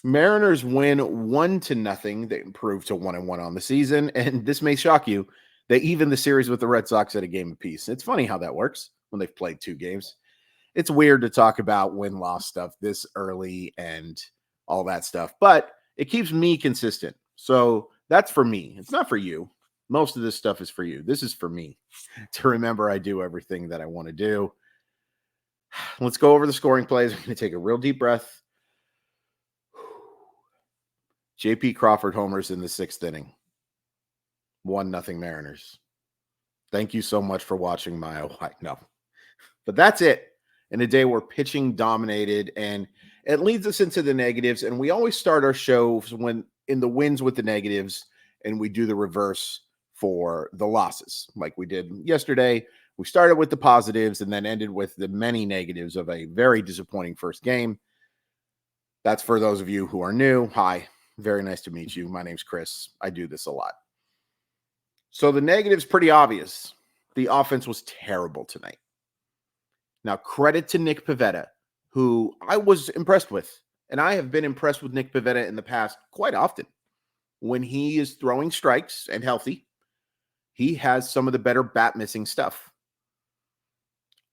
Mariners win 1-0. They improve to 1-1 on the season. And this may shock you. They even the series with the Red Sox at a game apiece. It's funny how that works when they've played 2 games. It's weird to talk about win-loss stuff this early and all that stuff, but it keeps me consistent. So that's for me. It's not for you. Most of this stuff is for you. This is for me to remember I do everything that I want to do. Let's go over the scoring plays. I'm going to take a real deep breath. J.P. Crawford homers in the 6th inning. 1-0 Mariners. Thank you so much for watching Mile High. No. But that's it. In a day where pitching dominated, and it leads us into the negatives. And we always start our shows when in the wins with the negatives, and we do the reverse for the losses. Like we did yesterday. We started with the positives and then ended with the many negatives of a very disappointing first game. That's for those of you who are new. Hi. Very nice to meet you. My name's Chris. I do this a lot. So the negative's pretty obvious. The offense was terrible tonight. Now, credit to Nick Pivetta, who I was impressed with. And I have been impressed with Nick Pivetta in the past quite often. When he is throwing strikes and healthy, he has some of the better bat missing stuff.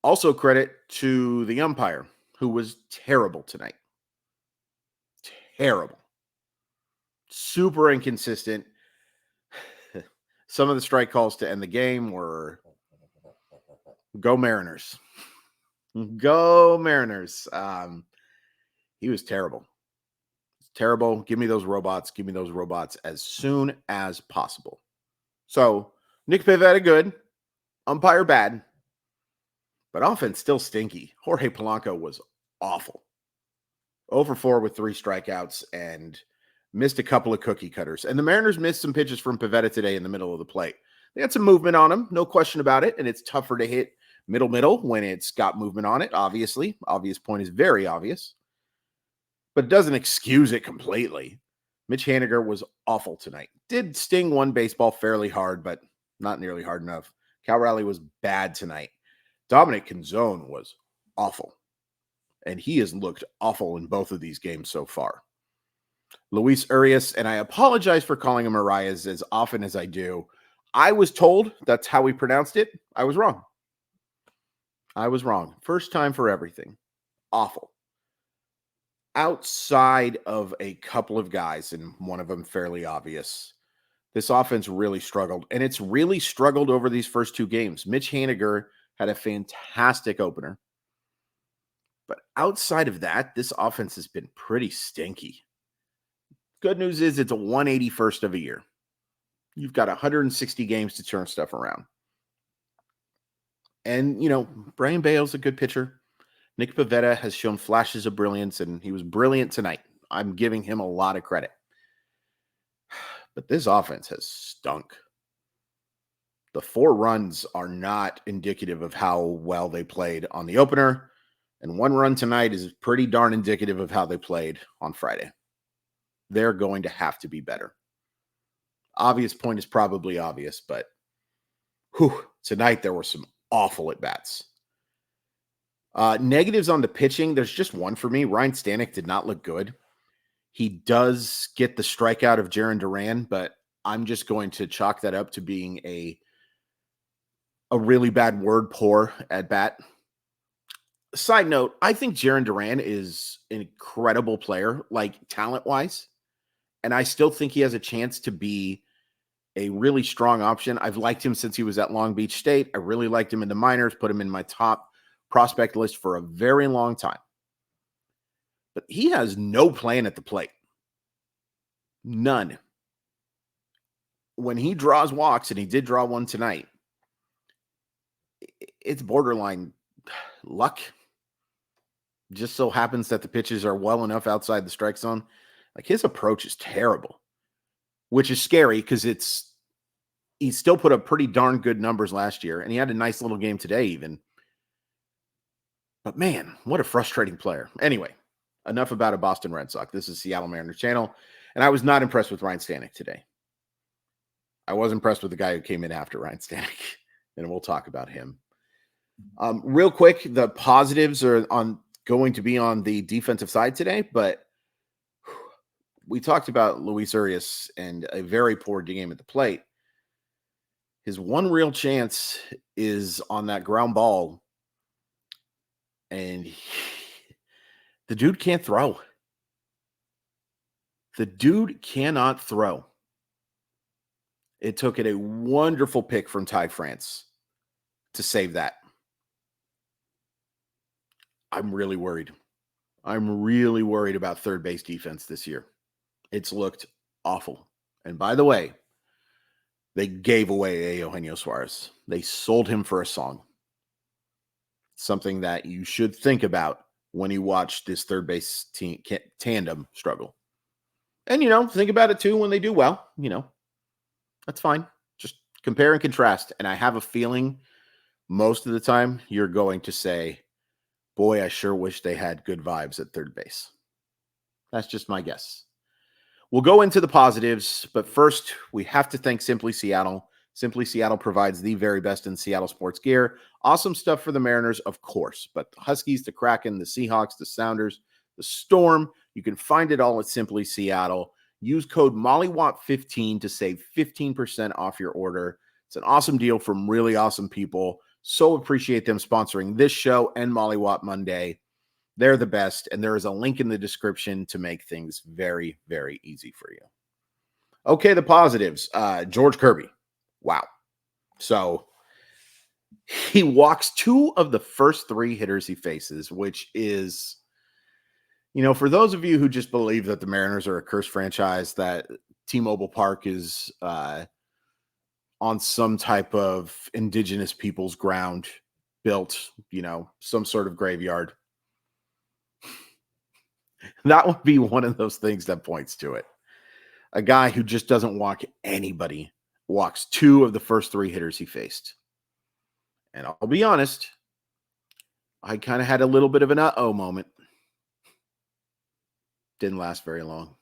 Also credit to the umpire, who was terrible tonight. Terrible. Super inconsistent. Some of the strike calls to end the game were go Mariners. Go Mariners. He was terrible. Terrible. Give me those robots. Give me those robots as soon as possible. So, Nick Pivetta good. Umpire bad. But offense still stinky. Jorge Polanco was awful. 0 for 4 with 3 strikeouts and missed a couple of cookie cutters. And the Mariners missed some pitches from Pivetta today in the middle of the plate. They had some movement on him, no question about it. And it's tougher to hit middle when it's got movement on it, obviously. Obvious point is very obvious. But it doesn't excuse it completely. Mitch Haniger was awful tonight. Did sting one baseball fairly hard, but not nearly hard enough. Cal Raleigh was bad tonight. Dominic Canzone was awful. And he has looked awful in both of these games so far. Luis Urias, and I apologize for calling him Arias as often as I do. I was told that's how we pronounced it. I was wrong. First time for everything. Awful. Outside of a couple of guys, and one of them fairly obvious, this offense really struggled. And it's really struggled over these first 2 games. Mitch Haniger had a fantastic opener. But outside of that, this offense has been pretty stinky. Good news is it's a 181st of a year. You've got 160 games to turn stuff around. And, Brian Bale's a good pitcher. Nick Pivetta has shown flashes of brilliance, and he was brilliant tonight. I'm giving him a lot of credit. But this offense has stunk. The 4 runs are not indicative of how well they played on the opener, and 1 run tonight is pretty darn indicative of how they played on Friday. They're going to have to be better. Obvious point is probably obvious, but tonight there were some awful at-bats. Negatives on the pitching, there's just one for me. Ryan Stanek did not look good. He does get the strikeout of Jarren Duran, but I'm just going to chalk that up to being a really bad word pour at bat. Side note, I think Jarren Duran is an incredible player, like talent-wise, and I still think he has a chance to be a really strong option. I've liked him since he was at Long Beach State. I really liked him in the minors, put him in my top prospect list for a very long time. But he has no plan at the plate. None. When he draws walks, and he did draw one tonight, it's borderline luck. Just so happens that the pitches are well enough outside the strike zone. Like, his approach is terrible, which is scary because he still put up pretty darn good numbers last year, and he had a nice little game today even. But man, what a frustrating player. Anyway, enough about a Boston Red Sox. This is Seattle Mariners channel, and I was not impressed with Ryan Stanek today. I was impressed with the guy who came in after Ryan Stanek, and we'll talk about him. Real quick, the positives are going to be on the defensive side today, but we talked about Luis Urias and a very poor game at the plate. His one real chance is on that ground ball, and the dude can't throw. The dude cannot throw. It took it a wonderful pick from Ty France to save that. I'm really worried. I'm really worried about third base defense this year. It's looked awful. And by the way, they gave away Eugenio Suarez. They sold him for a song. Something that you should think about when you watch this third base tandem struggle. And, think about it too when they do well. That's fine. Just compare and contrast. And I have a feeling most of the time you're going to say, boy, I sure wish they had good vibes at third base. That's just my guess. We'll go into the positives, but first we have to thank Simply Seattle. Simply Seattle provides the very best in Seattle sports gear. Awesome stuff for the Mariners, of course, but the Huskies, the Kraken, the Seahawks, the Sounders, the Storm, you can find it all at Simply Seattle. Use code MOLLYWAT15 to save 15% off your order. It's an awesome deal from really awesome people. So appreciate them sponsoring this show and Mollywat Monday. They're the best, and there is a link in the description to make things very, very easy for you. Okay, the positives. George Kirby. Wow. So he walks 2 of the first 3 hitters he faces, which is, for those of you who just believe that the Mariners are a cursed franchise, that T-Mobile Park is on some type of indigenous people's ground built, some sort of graveyard. That would be one of those things that points to it. A guy who just doesn't walk anybody walks 2 of the first 3 hitters he faced. And I'll be honest, I kind of had a little bit of an uh-oh moment. Didn't last very long.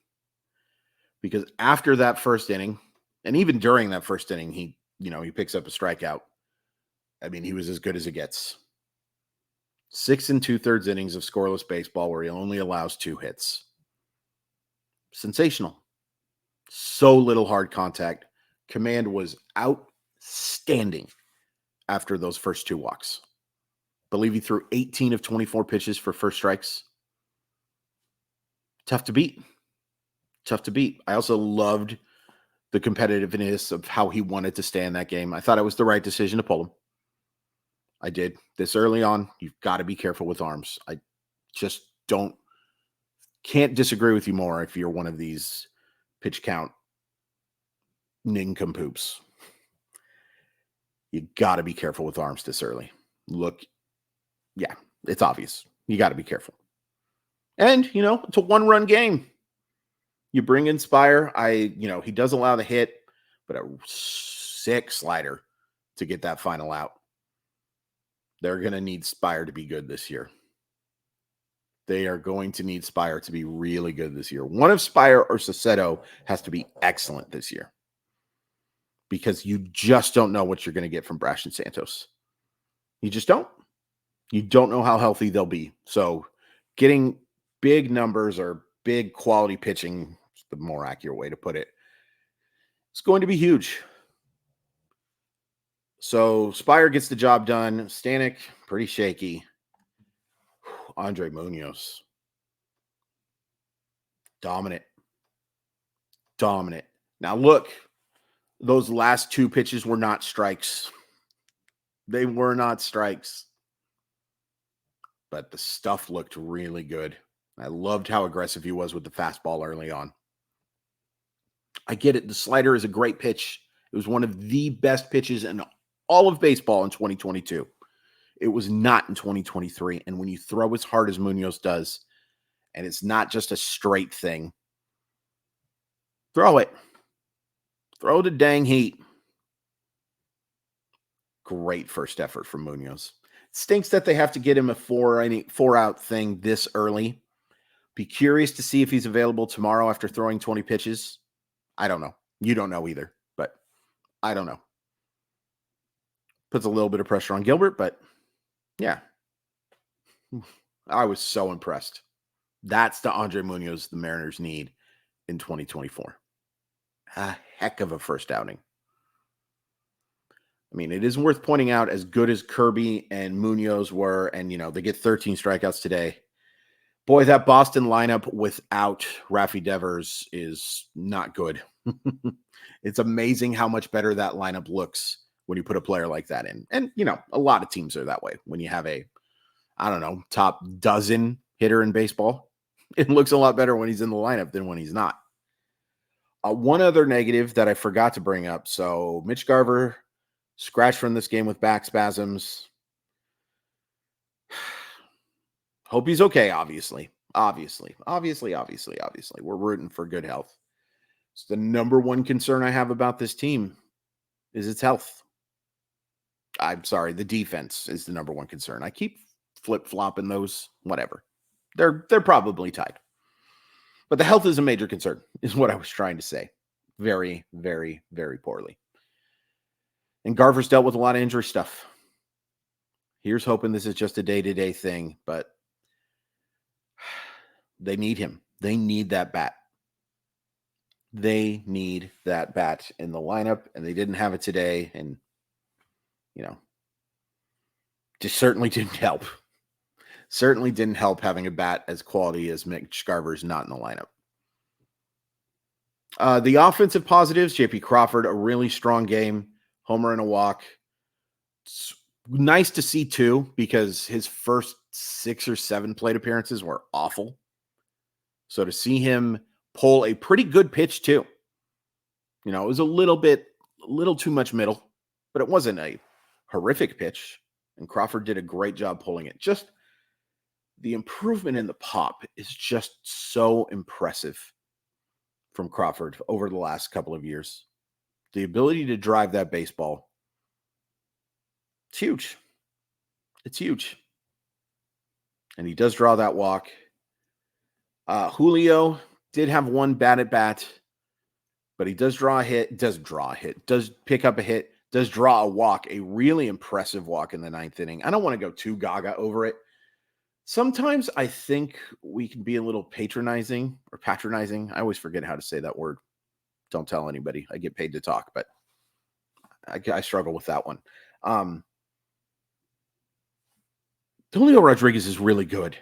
Because after that first inning, and even during that first inning, he picks up a strikeout. I mean, he was as good as it gets. 6 2/3 innings of scoreless baseball where he only allows 2 hits. Sensational. So little hard contact. Command was outstanding after those first 2 walks. Believe he threw 18 of 24 pitches for first strikes. Tough to beat. Tough to beat. I also loved the competitiveness of how he wanted to stay in that game. I thought it was the right decision to pull him. I did. This early on, you've got to be careful with arms. I just can't disagree with you more if you're one of these pitch count nincompoops. You got to be careful with arms this early. Look, yeah, it's obvious. You got to be careful. And, it's a 1-run game. You bring in Spire. He does allow the hit, but a sick slider to get that final out. They're going to need Spire to be good this year. They are going to need Spire to be really good this year. One of Spire or Saucedo has to be excellent this year because you just don't know what you're going to get from Brash and Santos. You just don't. You don't know how healthy they'll be. So getting big numbers or big quality pitching, is the more accurate way to put it, it's going to be huge. So Spire gets the job done. Stanek, pretty shaky. Andre Munoz. Dominant. Now look, those last 2 pitches were not strikes. They were not strikes. But the stuff looked really good. I loved how aggressive he was with the fastball early on. I get it. The slider is a great pitch. It was one of the best pitches in all of baseball in 2022. It was not in 2023. And when you throw as hard as Munoz does, and it's not just a straight thing, throw it. Throw the dang heat. Great first effort from Munoz. Stinks that they have to get him a 4-out thing this early. Be curious to see if he's available tomorrow after throwing 20 pitches. I don't know. You don't know either, but I don't know. Puts a little bit of pressure on Gilbert, but yeah. I was so impressed. That's the Andre Munoz the Mariners need in 2024. A heck of a first outing. I mean, it is worth pointing out, as good as Kirby and Munoz were, and, they get 13 strikeouts today. Boy, that Boston lineup without Rafi Devers is not good. It's amazing how much better that lineup looks when you put a player like that in. And, a lot of teams are that way. When you have a, top dozen hitter in baseball, it looks a lot better when he's in the lineup than when he's not. One other negative that I forgot to bring up. So Mitch Garver scratched from this game with back spasms. Hope he's okay, obviously. Obviously. We're rooting for good health. It's the number one concern I have about this team is its health. I'm sorry, the defense is the number one concern. I keep flip-flopping those, whatever. They're probably tied. But the health is a major concern, is what I was trying to say. Very, very, very poorly. And Garver's dealt with a lot of injury stuff. Here's hoping this is just a day-to-day thing, but they need him. They need that bat. They need that bat in the lineup, and they didn't have it today, and, just certainly didn't help. Certainly didn't help having a bat as quality as Mitch Garver's not in the lineup. The offensive positives, J.P. Crawford, a really strong game, homer and a walk. It's nice to see, too, because his first 6 or 7 plate appearances were awful. So to see him pull a pretty good pitch, too. It was a little too much middle, but it wasn't a horrific pitch. And Crawford did a great job pulling it. Just the improvement in the pop is just so impressive from Crawford over the last couple of years. The ability to drive that baseball, it's huge. It's huge. And he does draw that walk. Julio did have one bad at bat, but he does draw a hit, does pick up a hit, does draw a walk, a really impressive walk in the 9th inning. I don't want to go too gaga over it. Sometimes I think we can be a little patronizing. I always forget how to say that word. Don't tell anybody. I get paid to talk, but I struggle with that one. Julio Rodriguez is really good.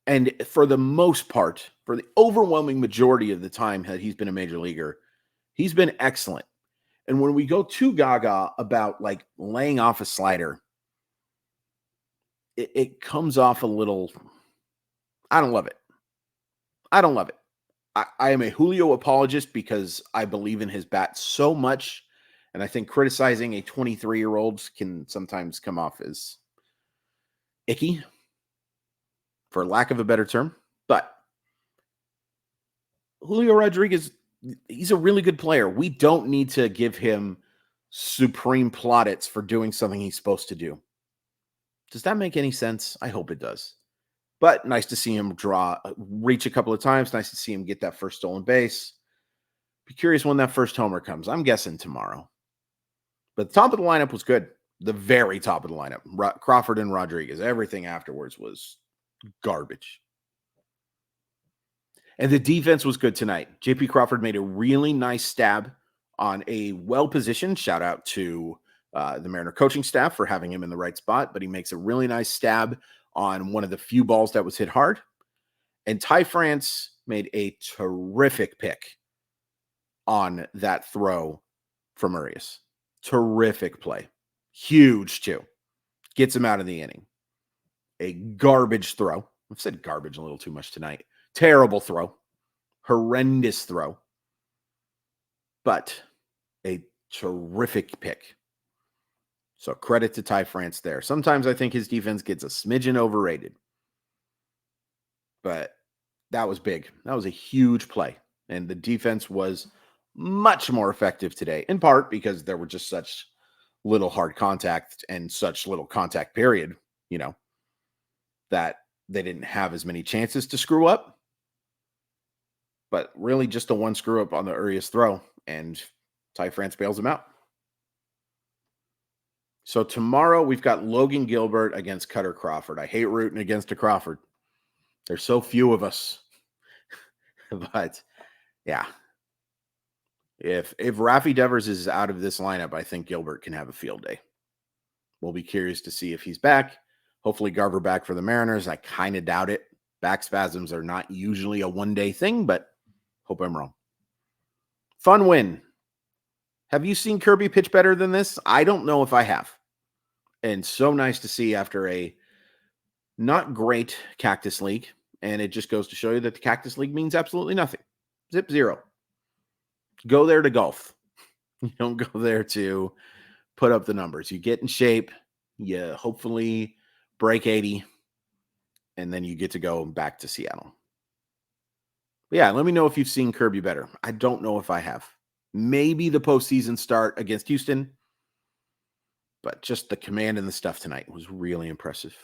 And for the most part, for the overwhelming majority of the time that he's been a major leaguer, he's been excellent. And when we go too gaga about laying off a slider, it comes off a little, I don't love it. I am a Julio apologist because I believe in his bat so much. And I think criticizing a 23-year-old can sometimes come off as icky, for lack of a better term. But Julio Rodriguez, he's a really good player. We don't need to give him supreme plaudits for doing something he's supposed to do. Does that make any sense? I hope it does. But nice to see him reach a couple of times. Nice to see him get that first stolen base. Be curious when that first homer comes. I'm guessing tomorrow. But the top of the lineup was good. The very top of the lineup. Crawford and Rodriguez. Everything afterwards was garbage. And the defense was good tonight. J.P. Crawford made a really nice stab on a well-positioned, shout out to the Mariner coaching staff for having him in the right spot, but he makes a really nice stab on one of the few balls that was hit hard. And Ty France made a terrific pick on that throw from Urias. Terrific play. Huge, too. Gets him out of the inning. A garbage throw. I've said garbage a little too much tonight. Terrible throw. Horrendous throw. But a terrific pick. So credit to Ty France there. Sometimes I think his defense gets a smidgen overrated. But that was big. That was a huge play. And the defense was much more effective today, in part because there were just such little hard contact and such little contact period, that they didn't have as many chances to screw up. But really just the one screw up on the Urias throw, and Ty France bails him out. So tomorrow we've got Logan Gilbert against Cutter Crawford. I hate rooting against a Crawford. There's so few of us. But Yeah. If Rafi Devers is out of this lineup, I think Gilbert can have a field day. We'll be curious to see if he's back. Hopefully Garver back for the Mariners. I kind of doubt it. Back spasms are not usually a one-day thing, but hope I'm wrong. Fun win. Have you seen Kirby pitch better than this? I don't know if I have. And so nice to see after a not great Cactus League. And it just goes to show you that the Cactus League means absolutely nothing. Zip zero. Go there to golf. You don't go there to put up the numbers. You get in shape. You hopefully break 80. And then you get to go back to Seattle. But yeah, let me know if you've seen Kirby better. I don't know if I have. Maybe the postseason start against Houston. But just the command and the stuff tonight was really impressive.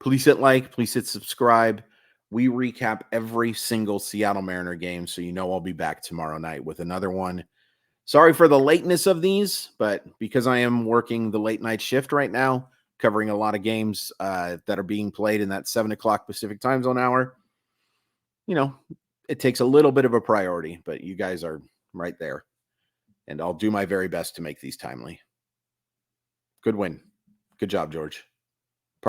Please hit like. Please hit subscribe. We recap every single Seattle Mariner game, so you know I'll be back tomorrow night with another one. Sorry for the lateness of these, but because I am working the late night shift right now, covering a lot of games that are being played in that 7 o'clock Pacific time zone hour, it takes a little bit of a priority, but you guys are right there. And I'll do my very best to make these timely. Good win. Good job, George.